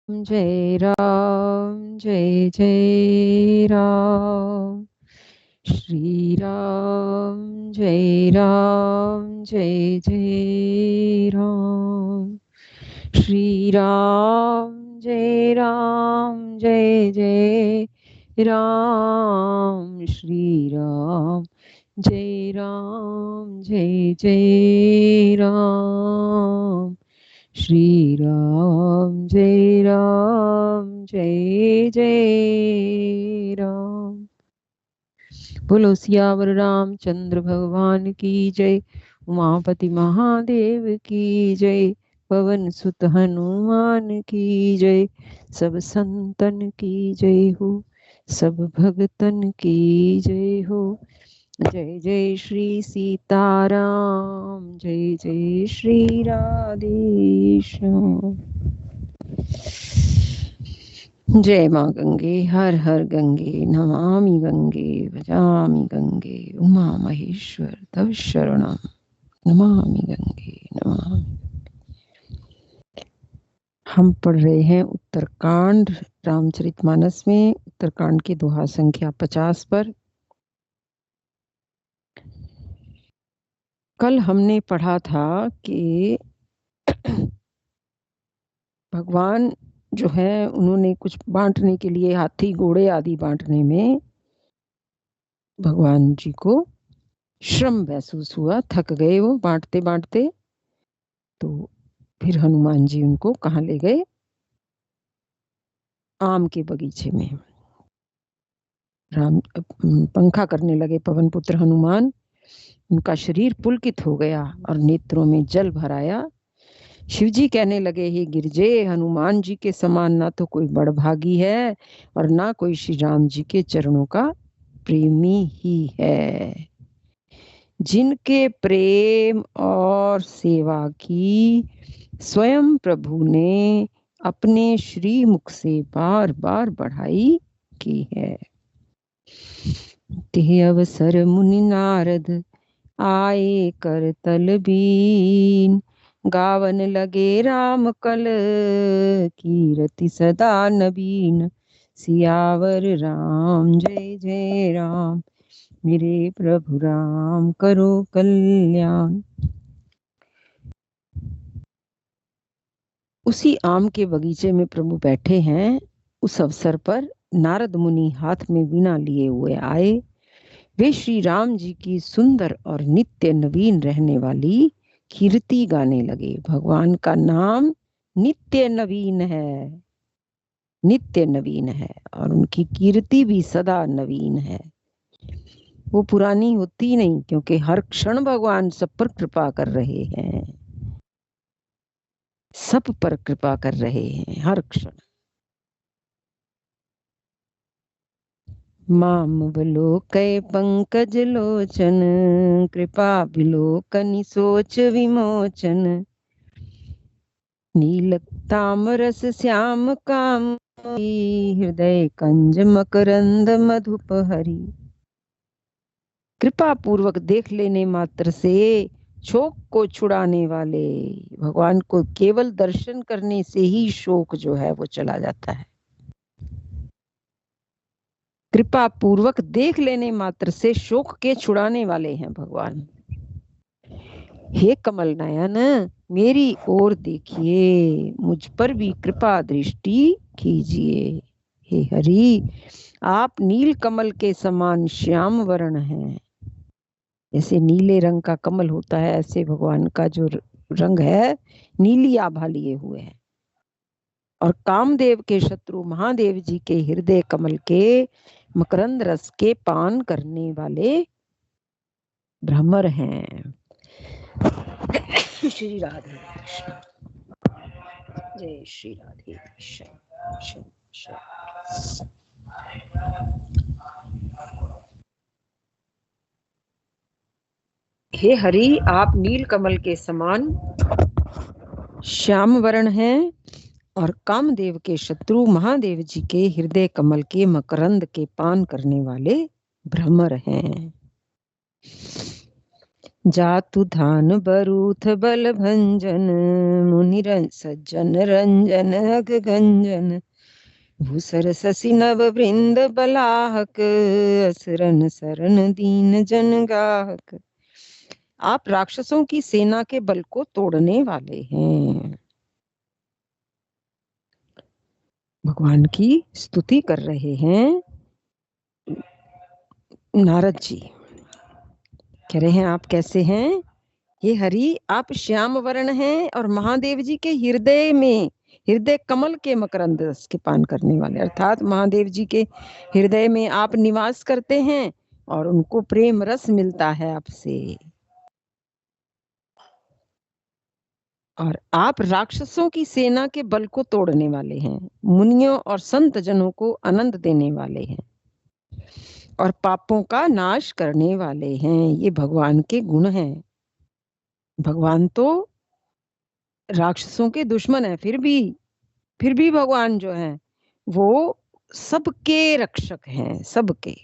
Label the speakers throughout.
Speaker 1: जय राम जय जय राम। श्री राम जय जय राम। श्री राम जय जय राम। श्री राम जय जय राम। श्री राम जय जय राम। बोलो सियावर रामचंद्र भगवान की जय। उमापति महादेव की जय। पवन सुत हनुमान की जय। सब संतन की जय हो, सब भगतन की जय हो। जय जय श्री सीताराम, जय जय श्री राधेश्याम। जय माँ गंगे हर हर गंगे, नमामि गंगे भजामि गंगे। उमा महेश्वर तव शरणम, नमामि गंगे नमामि। हम पढ़ रहे हैं उत्तरकांड रामचरितमानस में, उत्तरकांड की दोहा संख्या 50 पर। कल हमने पढ़ा था कि भगवान जो है उन्होंने कुछ बांटने के लिए, हाथी घोड़े आदि बांटने में भगवान जी को श्रम महसूस हुआ, थक गए वो बांटते बांटते। तो फिर हनुमान जी उनको कहाँ ले गए? आम के बगीचे में। राम पंखा करने लगे पवन पुत्र हनुमान। उनका शरीर पुलकित हो गया और नेत्रों में जल भर आया। शिवजी कहने लगे, हे गिरजे, हनुमान जी के समान ना तो कोई बड़भागी है और ना कोई श्री राम जी के चरणों का प्रेमी ही है। जिनके प्रेम और सेवा की स्वयं प्रभु ने अपने श्री मुख से बार बार बढ़ाई की है। ते अवसर मुनि नारद आए कर तल बीन। गावन लगे राम कल कीरति सदा नबीन। सियावर राम जय जय राम, मेरे प्रभु राम करो कल्याण। उसी आम के बगीचे में प्रभु बैठे हैं। उस अवसर पर नारद मुनि हाथ में वीणा लिए हुए आए। वे श्री राम जी की सुंदर और नित्य नवीन रहने वाली कीर्ति गाने लगे। भगवान का नाम नित्य नवीन है, नित्य नवीन है, और उनकी कीर्ति भी सदा नवीन है। वो पुरानी होती नहीं, क्योंकि हर क्षण भगवान सब पर कृपा कर रहे हैं, सब पर कृपा कर रहे हैं हर क्षण। माम बलोकय पंकज लोचन, कृपा बिलोकनि सोच विमोचन। नील तामरस श्याम काम, हृदय कंज मकरंद मधुप हरि। कृपा पूर्वक देख लेने मात्र से शोक को छुड़ाने वाले भगवान को केवल दर्शन करने से ही शोक जो है वो चला जाता है। कृपा पूर्वक देख लेने मात्र से शोक के छुड़ाने वाले हैं भगवान। हे कमल नयन, मेरी ओर देखिए, मुझ पर भी कृपा दृष्टि कीजिए। हे हरि, आप नील कमल के समान श्याम वर्ण हैं। जैसे नीले रंग का कमल होता है, ऐसे भगवान का जो रंग है नीली आभा लिए हुए है। और कामदेव के शत्रु महादेव जी के हृदय कमल के मकरंद रस के पान करने वाले भ्रमर हैं। श्री राधे कृष्ण, जय श्री राधे कृष्ण। हे हरि, आप नील कमल के समान श्याम वर्ण हैं और कामदेव के शत्रु महादेव जी के हृदय कमल के मकरंद के पान करने वाले भ्रमर हैं। जातु धान बरूथ बल भंजन, मुनि सज्जन रंजन अग गंजन, भूसर ससी नव वृंद बलाहक, असरन सरन दीन जन गाहक। आप राक्षसों की सेना के बल को तोड़ने वाले हैं। भगवान की स्तुति कर रहे हैं नारद जी। कह रहे हैं आप कैसे हैं ये हरि, आप श्याम वर्ण हैं और महादेव जी के हृदय में, हृदय कमल के मकरंद रस के पान करने वाले, अर्थात महादेव जी के हृदय में आप निवास करते हैं और उनको प्रेम रस मिलता है आपसे। और आप राक्षसों की सेना के बल को तोड़ने वाले हैं, मुनियों और संत जनों को आनंद देने वाले हैं और पापों का नाश करने वाले हैं। ये भगवान के गुण हैं। भगवान तो राक्षसों के दुश्मन है, फिर भी भगवान जो है वो सबके रक्षक हैं, सबके।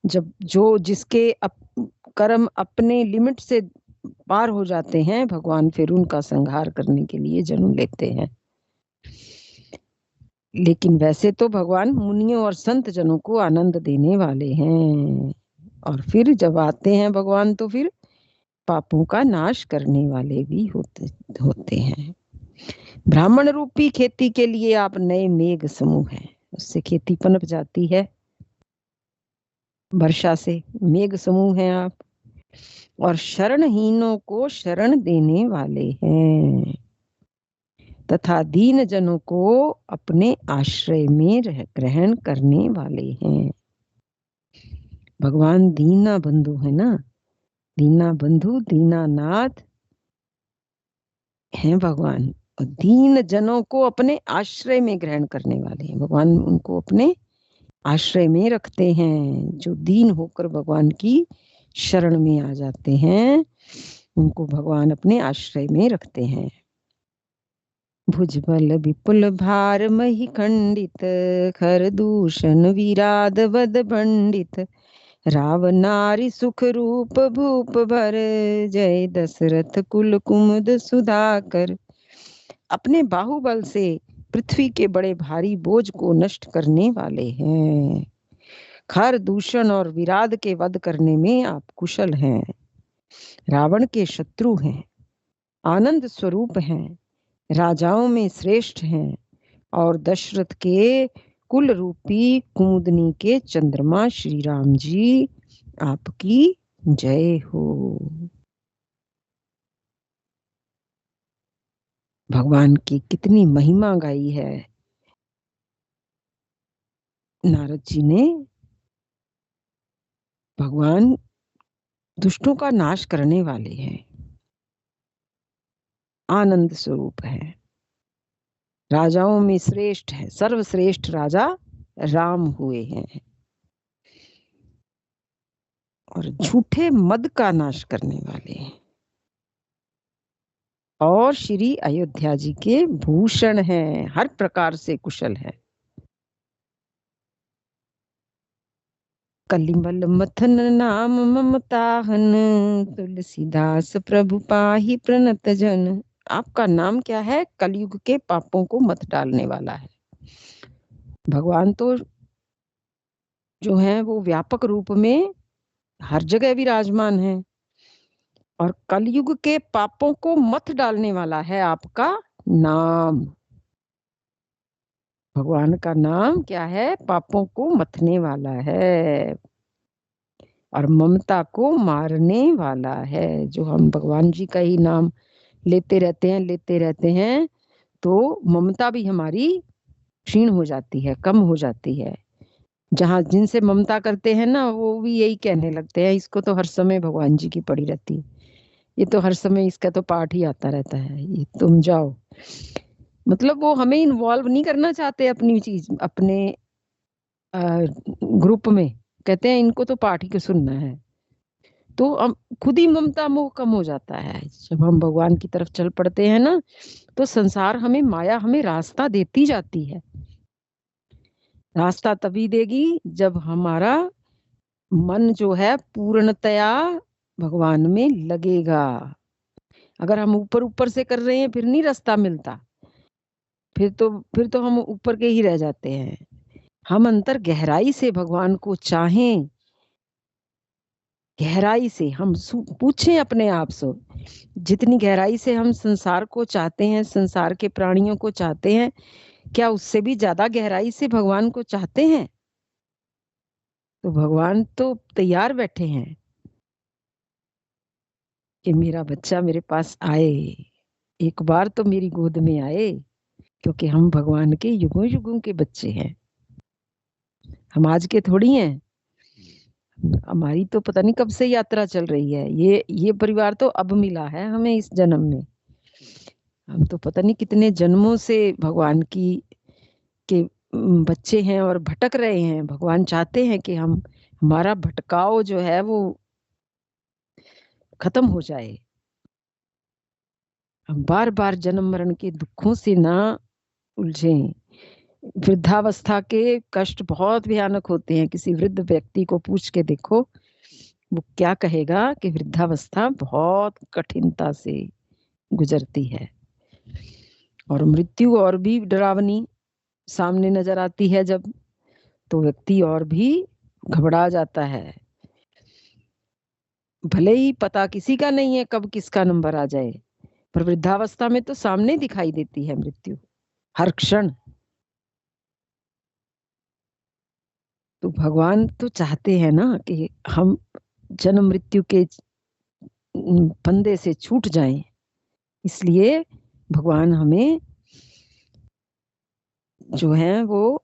Speaker 1: जब जो जिसके कर्म अपने लिमिट से पार हो जाते हैं, भगवान फिर उनका संहार करने के लिए जन्म लेते हैं। लेकिन वैसे तो भगवान मुनियों और संत जनों को आनंद देने वाले हैं। और फिर जब आते हैं भगवान तो फिर पापों का नाश करने वाले भी होते हैं। ब्राह्मण रूपी खेती के लिए आप नए मेघ समूह हैं, उससे खेती पनप जाती है, वर्षा से। मेघ समूह हैं आप, और शरणहीनों को शरण देने वाले हैं तथा दीन जनों को अपने आश्रय में ग्रहण करने वाले हैं। भगवान दीना बंधु है ना, दीना बंधु दीनानाथ हैं भगवान, और दीन जनों को अपने आश्रय में ग्रहण करने वाले हैं। भगवान उनको अपने आश्रय में रखते हैं। जो दीन होकर भगवान की शरण में आ जाते हैं, उनको भगवान अपने आश्रय में रखते हैं। भुजबल विपुल भार मही खंडित, खर दूषण विराद वद पंडित, राव नारी सुख रूप भूप भर, जय दशरथ कुल कुमुद सुधाकर। अपने बाहुबल से पृथ्वी के बड़े भारी बोझ को नष्ट करने वाले हैं। खर दूषण और विराद के वध करने में आप कुशल हैं। रावण के शत्रु हैं, आनंद स्वरूप हैं, राजाओं में श्रेष्ठ हैं, और दशरथ के कुल रूपी कुमुदनी के चंद्रमा श्री राम जी, आपकी जय हो। भगवान की कितनी महिमा गाई है नारद जी ने। भगवान दुष्टों का नाश करने वाले हैं, आनंद स्वरूप है, राजाओं में श्रेष्ठ है, सर्वश्रेष्ठ राजा राम हुए हैं, और झूठे मद का नाश करने वाले हैं, और श्री अयोध्या जी के भूषण हैं, हर प्रकार से कुशल है। कलिमल मथन नाम ममताहन, तुलसीदास प्रभु पाही प्रणत जन। आपका नाम क्या है? कलयुग के पापों को मत डालने वाला है। भगवान तो जो है वो व्यापक रूप में हर जगह विराजमान है, और कलयुग के पापों को मत डालने वाला है आपका नाम। भगवान का नाम क्या है? पापों को मथने वाला है और ममता को मारने वाला है। जो हम भगवान जी का ही नाम लेते रहते हैं तो ममता भी हमारी क्षीण हो जाती है, कम हो जाती है। जहाँ जिनसे ममता करते हैं ना, वो भी यही कहने लगते हैं, इसको तो हर समय भगवान जी की पड़ी रहती है, ये तो हर समय इसका तो पाठ ही आता रहता है, ये तुम जाओ। मतलब वो हमें इन्वॉल्व नहीं करना चाहते अपनी चीज, अपने ग्रुप में। कहते हैं इनको तो पाठ ही को सुनना है। तो हम खुद ही ममता मोह कम हो जाता है। जब हम भगवान की तरफ चल पड़ते हैं ना, तो संसार हमें, माया हमें रास्ता देती जाती है। रास्ता तभी देगी जब हमारा मन जो है पूर्णतया भगवान में लगेगा। अगर हम ऊपर ऊपर से कर रहे हैं फिर नहीं रास्ता मिलता, फिर तो हम ऊपर के ही रह जाते हैं। हम अंतर गहराई से भगवान को चाहें, गहराई से हम पूछें अपने आप से, जितनी गहराई से हम संसार को चाहते हैं, संसार के प्राणियों को चाहते हैं, क्या उससे भी ज्यादा गहराई से भगवान को चाहते हैं? तो भगवान तो तैयार बैठे हैं कि मेरा बच्चा मेरे पास आए, एक बार तो मेरी गोद में आए, क्योंकि हम भगवान के युगों युगों के बच्चे हैं। हम आज के थोड़ी हैं। हमारी तो पता नहीं कब से यात्रा चल रही है। ये परिवार तो अब मिला है हमें इस जन्म में। हम तो पता नहीं कितने जन्मों से भगवान की के बच्चे हैं और भटक रहे हैं। भगवान चाहते हैं कि हम, हमारा भटकाव जो है वो खत्म हो जाए। हम बार बार जन्म मरण के दुखों से ना उलझें। वृद्धावस्था के कष्ट बहुत भयानक होते हैं। किसी वृद्ध व्यक्ति को पूछ के देखो, वो क्या कहेगा कि वृद्धावस्था बहुत कठिनता से गुजरती है। और मृत्यु और भी डरावनी सामने नजर आती है जब, तो व्यक्ति और भी घबरा जाता है। भले ही पता किसी का नहीं है कब किसका नंबर आ जाए, पर वृद्धावस्था में तो सामने दिखाई देती है मृत्यु हर क्षण। तो भगवान तो चाहते हैं ना कि हम जन्म मृत्यु के फंदे से छूट जाएं। इसलिए भगवान हमें जो है वो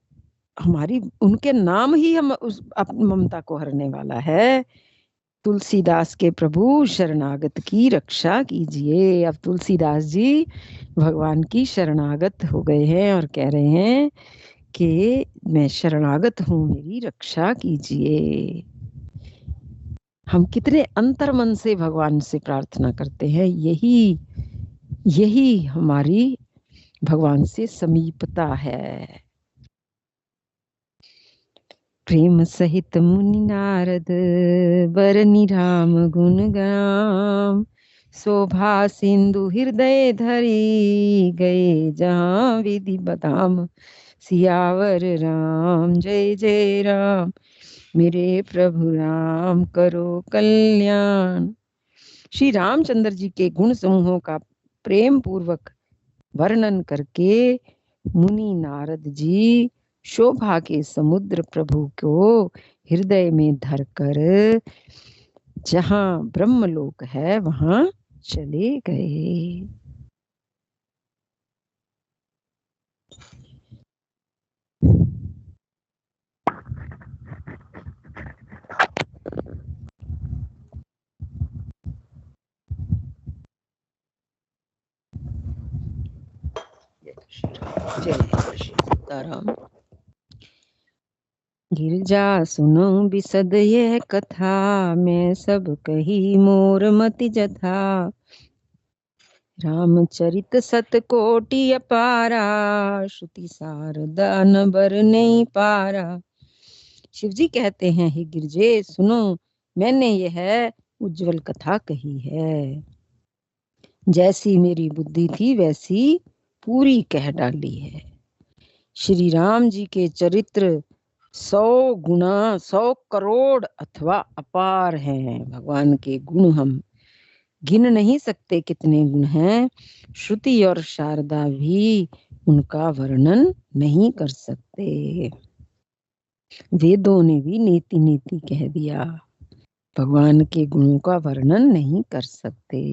Speaker 1: हमारी, उनके नाम ही हम उस अपनी ममता को हरने वाला है। तुलसीदास के प्रभु शरणागत की रक्षा कीजिए। अब तुलसीदास जी भगवान की शरणागत हो गए हैं और कह रहे हैं कि मैं शरणागत हूं, मेरी रक्षा कीजिए। हम कितने अंतर मन से भगवान से प्रार्थना करते हैं। यही यही हमारी भगवान से समीपता है। प्रेम सहित मुनि नारद बरनी राम गुण गाम, शोभा सिंधु हृदय धरी गए जहाँ विधि बदाम। सियावर राम जय जय राम, मेरे प्रभु राम करो कल्याण। श्री रामचंद्र जी के गुण समूहों का प्रेम पूर्वक वर्णन करके मुनि नारद जी शोभा के समुद्र प्रभु को हृदय में धरकर जहां ब्रह्मलोक है वहां चले गए। जय सीताराम। गिरजा सुनो बिसद यह कथा, मैं सब कही मोर मति जथा। रामचरित सतकोटि अपारा, श्रुति सारदा न बर नहीं पारा। शिव जी कहते हैं, हे गिरजे सुनो, मैंने यह उज्जवल कथा कही है। जैसी मेरी बुद्धि थी वैसी पूरी कह डाली है। श्री राम जी के चरित्र 100 गुना 100 करोड़ अथवा अपार हैं। भगवान के गुण हम गिन नहीं सकते कितने गुण हैं। श्रुति और शारदा भी उनका वर्णन नहीं कर सकते। वेदों ने भी नीति नीति कह दिया, भगवान के गुणों का वर्णन नहीं कर सकते।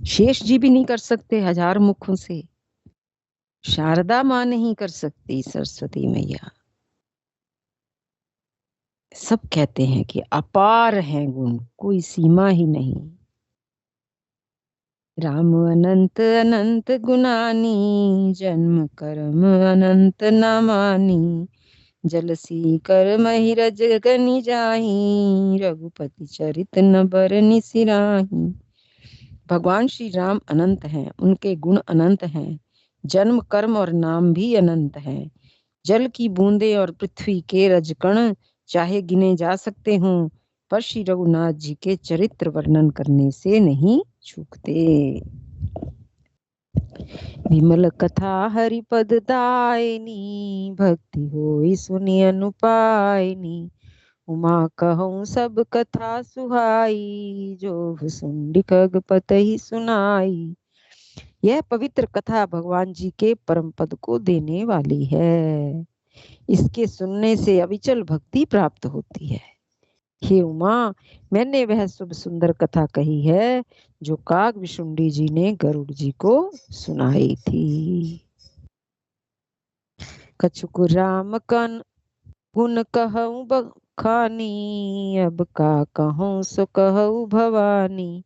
Speaker 1: शेष जी भी नहीं कर सकते हजार मुखों से। शारदा माँ नहीं कर सकती, सरस्वती मैया। सब कहते हैं कि अपार हैं गुण, कोई सीमा ही नहीं। राम अनंत अनंत गुणानी, जन्म कर्म अनंत नामानी। जलसी कर मही रज गनि जाही, रघुपति चरित न बरनि सिराही। भगवान श्री राम अनंत हैं, उनके गुण अनंत हैं, जन्म कर्म और नाम भी अनंत हैं। जल की बूंदे और पृथ्वी के रजकण चाहे गिने जा सकते हों, पर श्री रघुनाथ जी के चरित्र वर्णन करने से नहीं चूकते। विमल कथा हरिपद दायनी, भक्ति होई सुनि अनुपायनी। उमा कहूँ सब कथा सुहाई, जो सुंडी खगपतहि सुनाई। यह पवित्र कथा भगवान जी के परम पद को देने वाली है। इसके सुनने से अविचल भक्ति प्राप्त होती है। हे उमा, मैंने वह शुभ सुंदर कथा कही है जो काग विशुंडी जी ने गरुड़ जी को सुनाई थी। कछुक राम कन गुण कहूँ बखानी, अब का कहूँ सो कहूँ भवानी।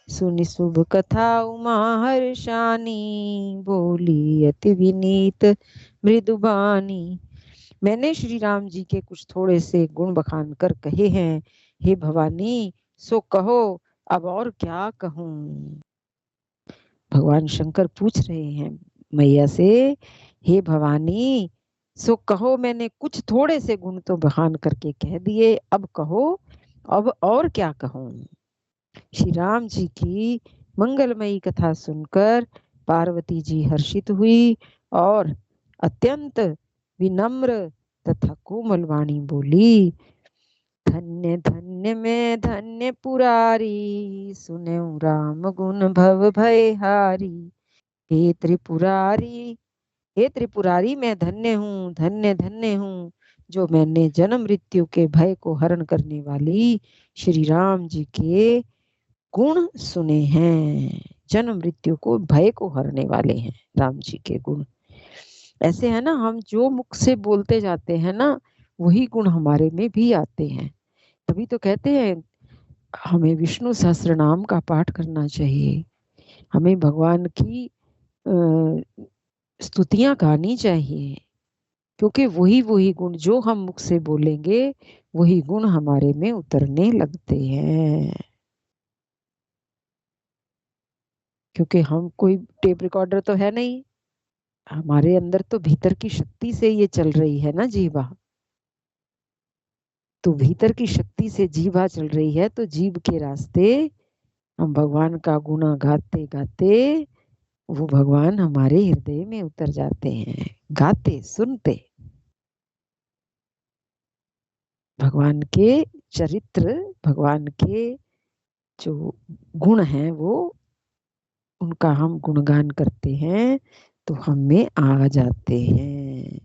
Speaker 1: सुनि शुभ कथा उमा हर्षानी, बोली अति विनीत मृदुबानी। मैंने श्री राम जी के कुछ थोड़े से गुण बखान कर कहे हैं, हे भवानी सो कहो, अब और क्या कहूं। भगवान शंकर पूछ रहे हैं मैया से, हे भवानी सो कहो, मैंने कुछ थोड़े से गुण तो बखान करके कह दिए, अब कहो, अब और क्या कहूं। श्री राम जी की मंगलमयी कथा सुनकर पार्वती जी हर्षित हुई और अत्यंत विनम्र तथा कोमल वाणी बोली, धन्य धन्य मैं धन्य पुरारी, सुनेऊ राम गुण भव भय हारी। हे त्रिपुरारी, हे त्रिपुरारी, मैं धन्य हूँ, धन्य धन्य हूँ, जो मैंने जन्म मृत्यु के भय को हरण करने वाली श्री राम जी के गुण सुने हैं। जन्म मृत्यु को भय को हरने वाले हैं राम जी के गुण। ऐसे है ना, हम जो मुख से बोलते जाते हैं ना, वही गुण हमारे में भी आते हैं। तभी तो कहते हैं हमें विष्णु सहस्त्र नाम का पाठ करना चाहिए, हमें भगवान की स्तुतियां गानी चाहिए, क्योंकि वही वही गुण जो हम मुख से बोलेंगे वही गुण हमारे में उतरने लगते हैं। क्योंकि हम कोई टेप रिकॉर्डर तो है नहीं, हमारे अंदर तो भीतर की शक्ति से ये चल रही है ना जीवा। तो भीतर की शक्ति से जीवा चल रही है, तो जीव के रास्ते हम भगवान का गुना गाते गाते वो भगवान हमारे हृदय में उतर जाते हैं, गाते सुनते। भगवान के चरित्र, भगवान के जो गुण हैं वो, उनका हम गुणगान करते हैं तो हम में आ जाते हैं।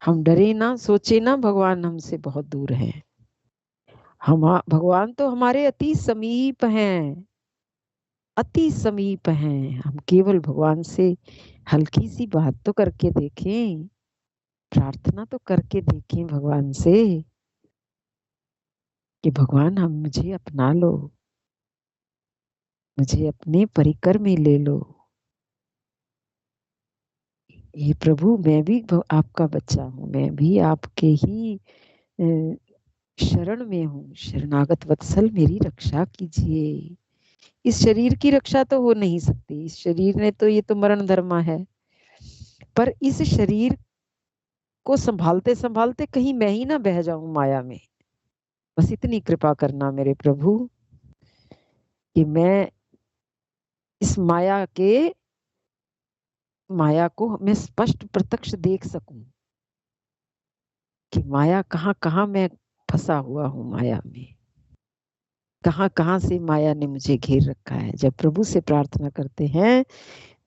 Speaker 1: हम डरे ना, सोचे ना भगवान हमसे बहुत दूर है। हम भगवान तो हमारे अति समीप हैं, अति समीप हैं। हम केवल भगवान से हल्की सी बात तो करके देखें, प्रार्थना तो करके देखें भगवान से कि भगवान हम मुझे अपना लो, मुझे अपने परिकर में ले लो। ये प्रभु, मैं भी आपका बच्चा हूँ, मैं भी आपके ही शरण में हूँ, शरणागत वत्सल मेरी रक्षा कीजिए। इस शरीर की रक्षा तो हो नहीं सकती, इस शरीर ने तो, ये तो मरण धर्मा है, पर इस शरीर को संभालते संभालते कहीं मैं ही ना बह जाऊं माया में। बस इतनी कृपा करना मेरे प्रभु कि मैं इस माया को मैं स्पष्ट प्रत्यक्ष देख सकूं कि माया कहाँ कहाँ मैं फंसा हुआ हूँ, माया में कहाँ कहाँ से माया ने मुझे घेर रखा है। जब प्रभु से प्रार्थना करते हैं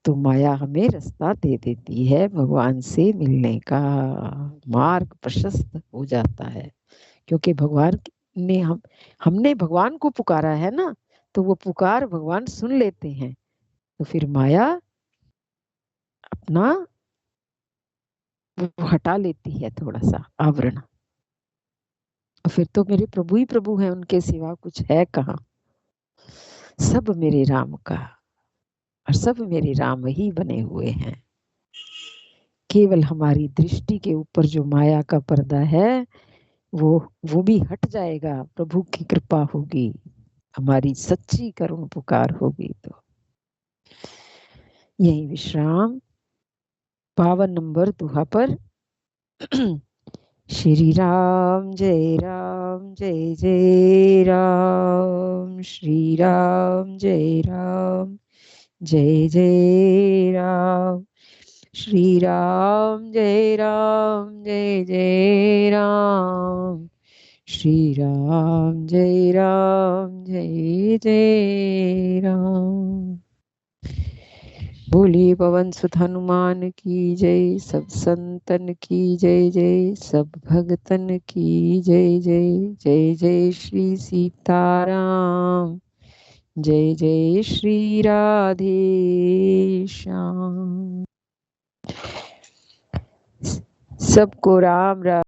Speaker 1: तो माया हमें रास्ता दे देती है, भगवान से मिलने का मार्ग प्रशस्त हो जाता है। क्योंकि भगवान ने हमने भगवान को पुकारा है ना, तो वो पुकार भगवान सुन लेते हैं। तो फिर माया अपना वो हटा लेती है थोड़ा सा आवरण, और फिर तो मेरे प्रभु ही प्रभु हैं, उनके सिवा कुछ है कहाँ। सब मेरे राम का, और सब मेरे राम ही बने हुए हैं। केवल हमारी दृष्टि के ऊपर जो माया का पर्दा है वो भी हट जाएगा, प्रभु की कृपा होगी, हमारी सच्ची करुण पुकार होगी। तो यही विश्राम 52 नंबर दोहा पर श्री राम जय राम जय जय राम, श्री राम जय राम जय जय राम, श्री राम जय राम जय जय राम, श्री राम जय राम जय जय राम। बोलिए पवन सुत हनुमान की जय, सब संतन की जय जय, सब भगतन की जय जय। जय जय श्री सीताराम, जय जय श्री राधे श्याम। सबको राम राम।